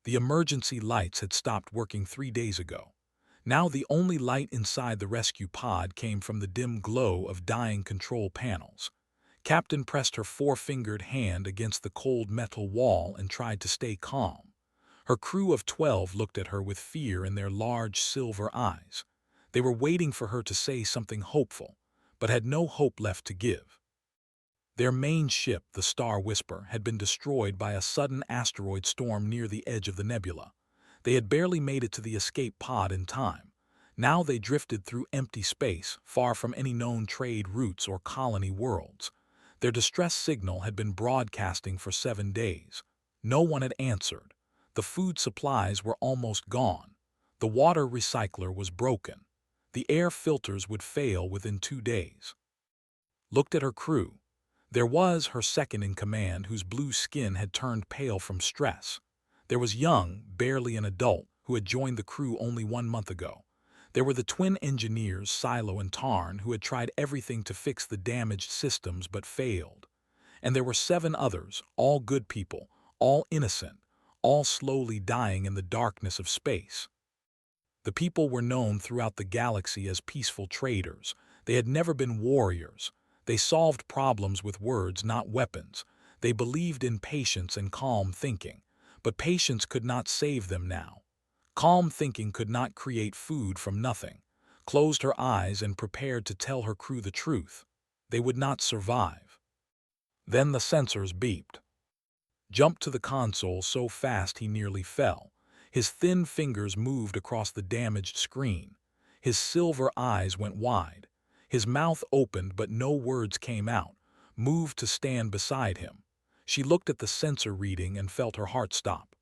The emergency lights had stopped working 3 days ago. Now the only light inside the rescue pod came from the dim glow of dying control panels. Captain pressed her four-fingered hand against the cold metal wall and tried to stay calm. Her crew of 12 looked at her with fear in their large silver eyes. They were waiting for her to say something hopeful, but had no hope left to give. Their main ship, the Star Whisper, had been destroyed by a sudden asteroid storm near the edge of the nebula. They had barely made it to the escape pod in time. Now they drifted through empty space, far from any known trade routes or colony worlds. Their distress signal had been broadcasting for 7 days. No one had answered. The food supplies were almost gone. The water recycler was broken. The air filters would fail within 2 days. Looked at her crew. There was her second-in-command whose blue skin had turned pale from stress. There was Young, barely an adult, who had joined the crew only 1 month ago. There were the twin engineers, Silo and Tarn, who had tried everything to fix the damaged systems but failed. And there were 7 others, all good people, all innocent, all slowly dying in the darkness of space. The people were known throughout the galaxy as peaceful traders. They had never been warriors. They solved problems with words, not weapons. They believed in patience and calm thinking. But patience could not save them now. Calm thinking could not create food from nothing. Closed her eyes and prepared to tell her crew the truth. They would not survive. Then the sensors beeped. Jumped to the console so fast he nearly fell. His thin fingers moved across the damaged screen. His silver eyes went wide. His mouth opened but no words came out. Moved to stand beside him. She looked at the sensor reading and felt her heart stop.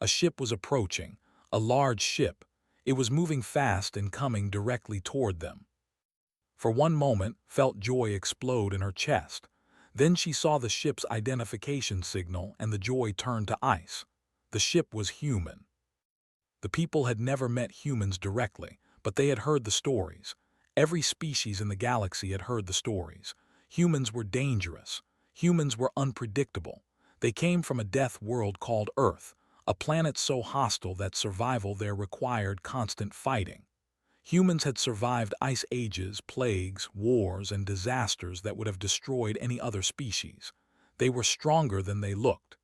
A ship was approaching, a large ship. It was moving fast and coming directly toward them. For one moment, felt joy explode in her chest. Then she saw the ship's identification signal and the joy turned to ice. The ship was human. The people had never met humans directly, but they had heard the stories. Every species in the galaxy had heard the stories. Humans were dangerous. Humans were unpredictable. They came from a death world called Earth, a planet so hostile that survival there required constant fighting. Humans had survived ice ages, plagues, wars, and disasters that would have destroyed any other species. They were stronger than they looked.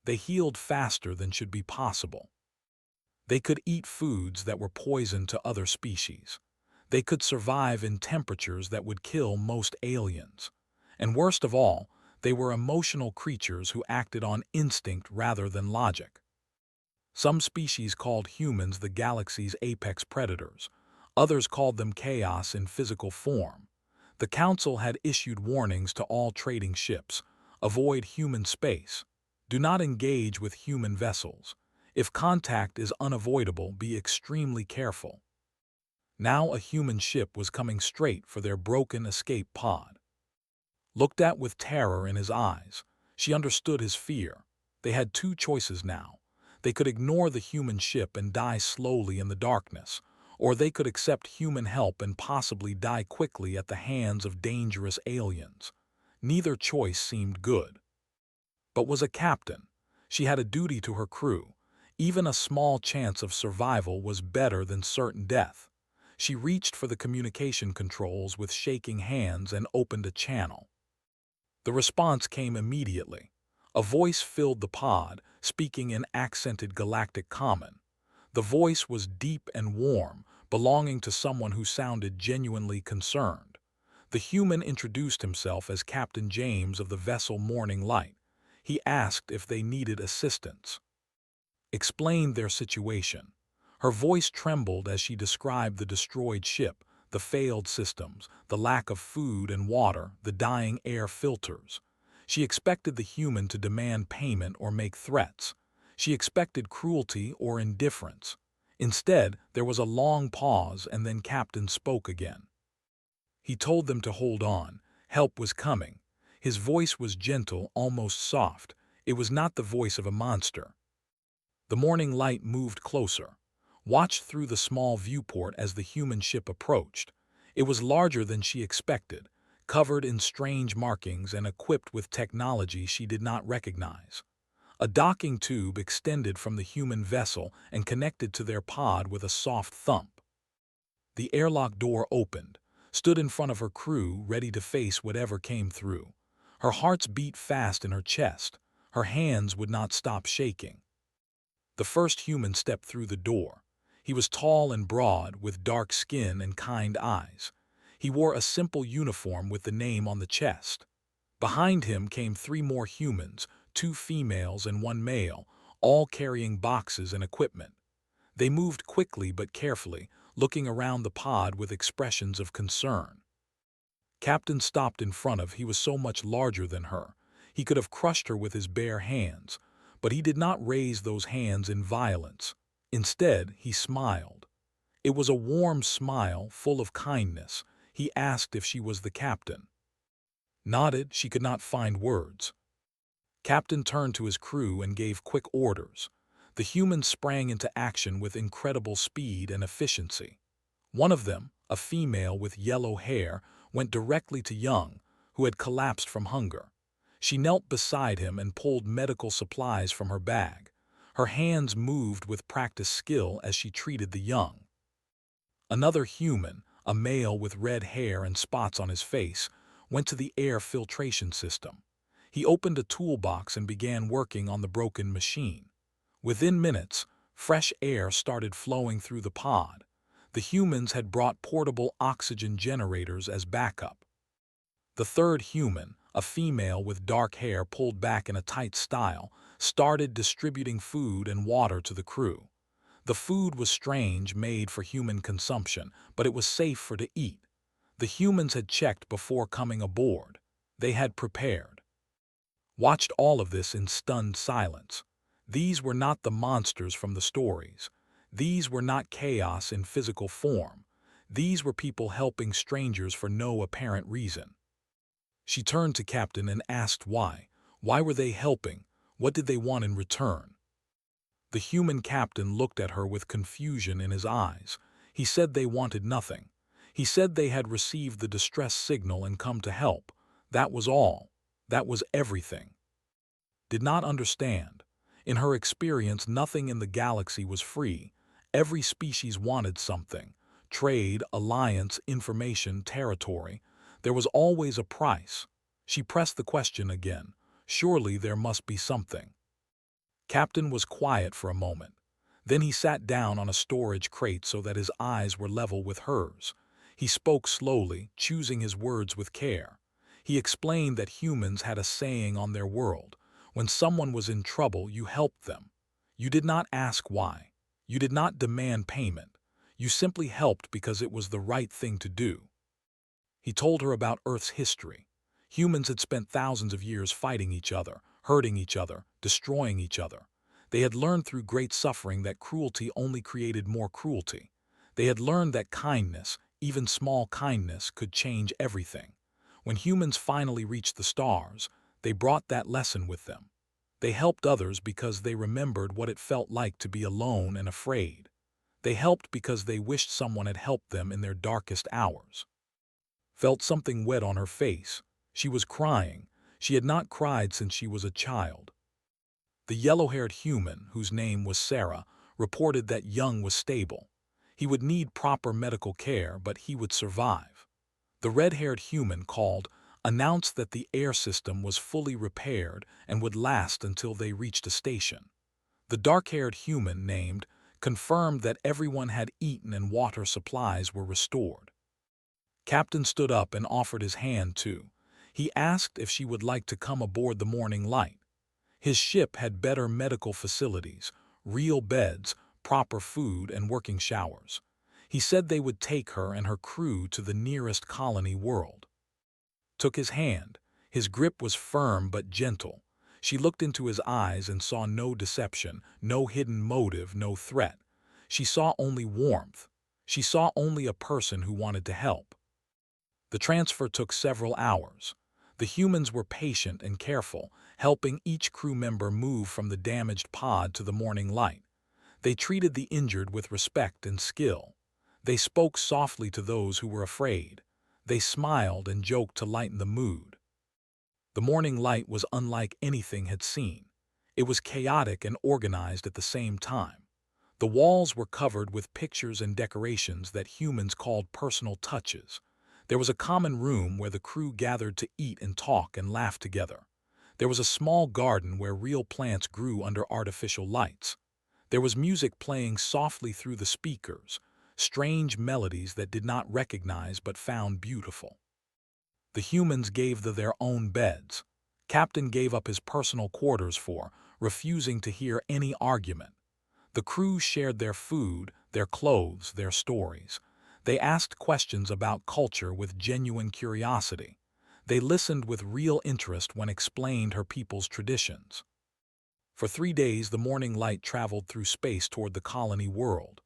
They healed faster than should be possible. They could eat foods that were poison to other species. They could survive in temperatures that would kill most aliens. And worst of all, they were emotional creatures who acted on instinct rather than logic. Some species called humans the galaxy's apex predators. Others called them chaos in physical form. The Council had issued warnings to all trading ships. Avoid human space. Do not engage with human vessels. If contact is unavoidable, be extremely careful. Now a human ship was coming straight for their broken escape pod. Looked at with terror in his eyes, she understood his fear. They had 2 choices now. They could ignore the human ship and die slowly in the darkness, or they could accept human help and possibly die quickly at the hands of dangerous aliens. Neither choice seemed good. But was a captain. She had a duty to her crew. Even a small chance of survival was better than certain death. She reached for the communication controls with shaking hands and opened a channel. The response came immediately. A voice filled the pod, speaking in accented galactic common. The voice was deep and warm, belonging to someone who sounded genuinely concerned. The human introduced himself as Captain James of the vessel Morning Light. He asked if they needed assistance. Explained their situation. Her voice trembled as she described the destroyed ship, the failed systems, the lack of food and water, the dying air filters. She expected the human to demand payment or make threats. She expected cruelty or indifference. Instead, there was a long pause and then Captain spoke again. He told them to hold on. Help was coming. His voice was gentle, almost soft. It was not the voice of a monster. The Morning Light moved closer. Watched through the small viewport as the human ship approached. It was larger than she expected, covered in strange markings and equipped with technology she did not recognize. A docking tube extended from the human vessel and connected to their pod with a soft thump. The airlock door opened, stood in front of her crew, ready to face whatever came through. Her heart's beat fast in her chest. Her hands would not stop shaking. The first human stepped through the door. He was tall and broad, with dark skin and kind eyes. He wore a simple uniform with the name on the chest. Behind him came three more humans, two females and one male, all carrying boxes and equipment. They moved quickly but carefully, looking around the pod with expressions of concern. Captain stopped in front of. He was so much larger than her. He could have crushed her with his bare hands, but he did not raise those hands in violence. Instead, he smiled. It was a warm smile, full of kindness. He asked if she was the captain. Nodded. She could not find words. Captain turned to his crew and gave quick orders. The humans sprang into action with incredible speed and efficiency. One of them, a female with yellow hair, went directly to Young, who had collapsed from hunger. She knelt beside him and pulled medical supplies from her bag. Her hands moved with practiced skill as she treated the young. Another human, a male with red hair and spots on his face, went to the air filtration system. He opened a toolbox and began working on the broken machine. Within minutes, fresh air started flowing through the pod. The humans had brought portable oxygen generators as backup. The third human, a female with dark hair pulled back in a tight style, started distributing food and water to the crew. The food was strange, made for human consumption, but it was safe for to eat. The humans had checked before coming aboard. They had prepared. Watched all of this in stunned silence. These were not the monsters from the stories. These were not chaos in physical form. These were people helping strangers for no apparent reason. She turned to Captain and asked why. Why were they helping? What did they want in return? The human captain looked at her with confusion in his eyes. He said they wanted nothing. He said they had received the distress signal and come to help. That was all. That was everything. Did not understand. In her experience, nothing in the galaxy was free. Every species wanted something. Trade, alliance, information, territory. There was always a price. She pressed the question again. Surely there must be something. Captain was quiet for a moment. Then he sat down on a storage crate so that his eyes were level with hers. He spoke slowly, choosing his words with care. He explained that humans had a saying on their world. When someone was in trouble, you helped them. You did not ask why. You did not demand payment. You simply helped because it was the right thing to do. He told her about Earth's history. Humans had spent thousands of years fighting each other, hurting each other, destroying each other. They had learned through great suffering that cruelty only created more cruelty. They had learned that kindness, even small kindness, could change everything. When humans finally reached the stars, they brought that lesson with them. They helped others because they remembered what it felt like to be alone and afraid. They helped because they wished someone had helped them in their darkest hours. Felt something wet on her face. She was crying. She had not cried since she was a child. The yellow-haired human, whose name was Sarah, reported that Young was stable. He would need proper medical care, but he would survive. The red-haired human called, announced that the air system was fully repaired and would last until they reached a station. The dark-haired human named confirmed that everyone had eaten and water supplies were restored. Captain stood up and offered his hand too. He asked if she would like to come aboard the Morning Light. His ship had better medical facilities, real beds, proper food, and working showers. He said they would take her and her crew to the nearest colony world. Took his hand. His grip was firm but gentle. She looked into his eyes and saw no deception, no hidden motive, no threat. She saw only warmth. She saw only a person who wanted to help. The transfer took several hours. The humans were patient and careful, helping each crew member move from the damaged pod to the Morning Light. They treated the injured with respect and skill. They spoke softly to those who were afraid. They smiled and joked to lighten the mood. The Morning Light was unlike anything had seen. It was chaotic and organized at the same time. The walls were covered with pictures and decorations that humans called personal touches. There was a common room where the crew gathered to eat and talk and laugh together. There was a small garden where real plants grew under artificial lights. There was music playing softly through the speakers, strange melodies that did not recognize but found beautiful. The humans gave their own beds. Captain gave up his personal quarters for, refusing to hear any argument. The crew shared their food, their clothes, their stories. They asked questions about culture with genuine curiosity. They listened with real interest when explained her people's traditions. For 3 days, the Morning Light traveled through space toward the colony world.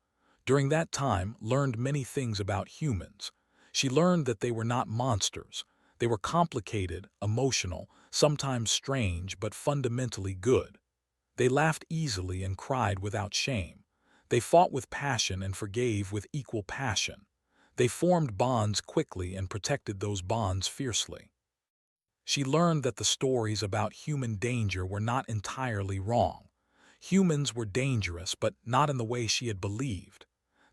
During that time, learned many things about humans. She learned that they were not monsters. They were complicated, emotional, sometimes strange, but fundamentally good. They laughed easily and cried without shame. They fought with passion and forgave with equal passion. They formed bonds quickly and protected those bonds fiercely. She learned that the stories about human danger were not entirely wrong. Humans were dangerous, but not in the way she had believed.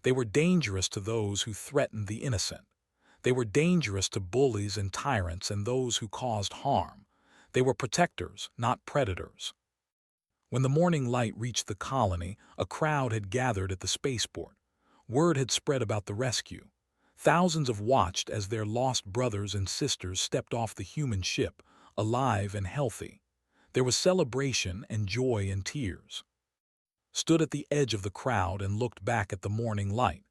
They were dangerous to those who threatened the innocent. They were dangerous to bullies and tyrants and those who caused harm. They were protectors, not predators. When the Morning Light reached the colony, a crowd had gathered at the spaceport. Word had spread about the rescue. Thousands have watched as their lost brothers and sisters stepped off the human ship, alive and healthy. There was celebration and joy and tears. Stood at the edge of the crowd and looked back at the Morning Light.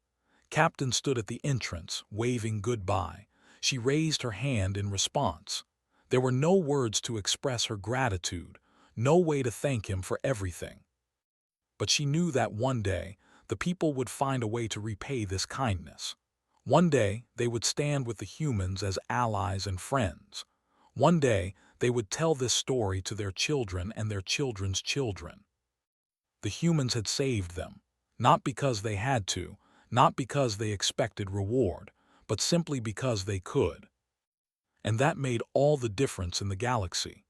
Captain stood at the entrance, waving goodbye. She raised her hand in response. There were no words to express her gratitude, no way to thank him for everything. But she knew that one day, the people would find a way to repay this kindness. One day, they would stand with the humans as allies and friends. One day, they would tell this story to their children and their children's children. The humans had saved them, not because they had to, not because they expected reward, but simply because they could. And that made all the difference in the galaxy.